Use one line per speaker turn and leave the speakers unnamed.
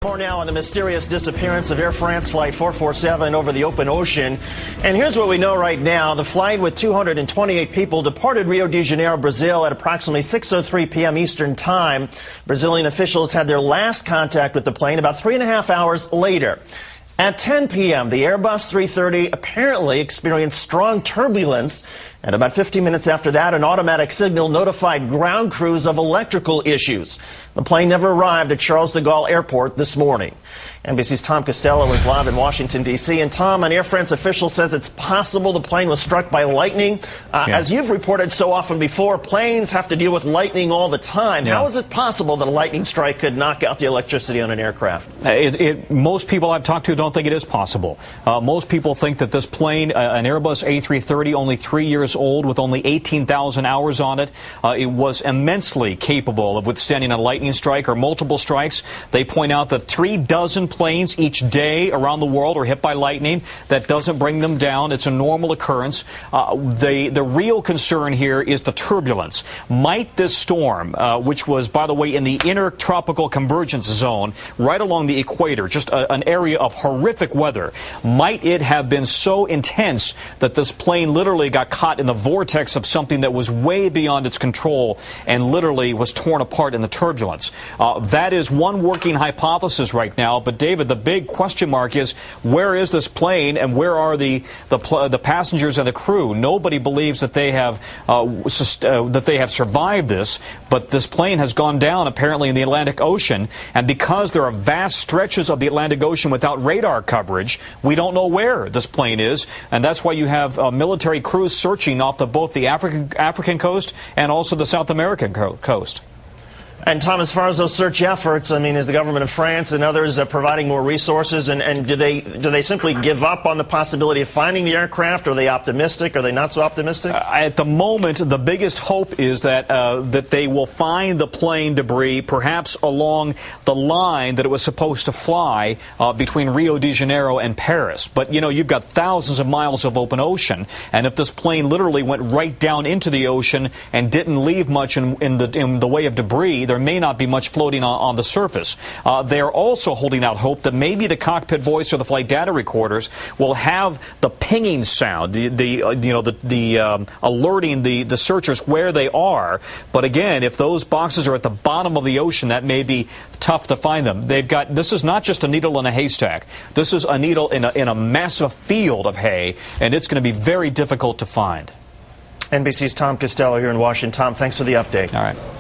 More now on the mysterious disappearance of Air France Flight 447 over the open ocean. And here's what we know right now. The flight with 228 people departed Rio de Janeiro, Brazil at approximately 6:03 p.m. Eastern Time. Brazilian officials had their last contact with the plane about 3.5 hours later. At 10 p.m., the Airbus 330 apparently experienced strong turbulence, and about 15 minutes after that, an automatic signal notified ground crews of electrical issues. The plane never arrived at Charles de Gaulle Airport this morning. NBC's Tom Costello is live in Washington, D.C. And Tom, an Air France official says it's possible the plane was struck by lightning. As you've reported so often before, planes have to deal with lightning all the time. How is it possible that a lightning strike could knock out the electricity on an aircraft?
Most people I've talked to don't think it is possible. Most people think that this plane, an Airbus A330, only 3 years old with only 18,000 hours on it, it was immensely capable of withstanding a lightning strike or multiple strikes. They point out that 36 planes each day around the world are hit by lightning. That doesn't bring them down. It's a normal occurrence. The real concern here is the turbulence. Might this storm, which was, by the way, in the intertropical convergence zone, right along the equator, just an area of horrific weather, might it have been so intense that this plane literally got caught in the vortex of something that was way beyond its control and literally was torn apart in the turbulence? That is one working hypothesis right now. But David, the big question mark is, where is this plane and where are the passengers and the crew? Nobody believes that they have survived this, but this plane has gone down apparently in the Atlantic Ocean, and because there are vast stretches of the Atlantic Ocean without radar coverage, we don't know where this plane is, and that's why you have military crews searching off both the African coast and also the South American coast.
And Tom, as far as those search efforts, I mean, is the government of France and others providing more resources? And do they simply give up on the possibility of finding the aircraft? Are they optimistic? Are they not so optimistic?
At the moment, the biggest hope is that they will find the plane debris, perhaps along the line that it was supposed to fly between Rio de Janeiro and Paris. But you know, you've got thousands of miles of open ocean, and if this plane literally went right down into the ocean and didn't leave much in the way of debris, there may not be much floating on the surface. They are also holding out hope that maybe the cockpit voice or the flight data recorders will have the pinging sound, alerting the searchers where they are. But again, if those boxes are at the bottom of the ocean, that may be tough to find them. This is not just a needle in a haystack. This is a needle in a massive field of hay, and it's going to be very difficult to find.
NBC's Tom Costello here in Washington. Tom, thanks for the update.
All right.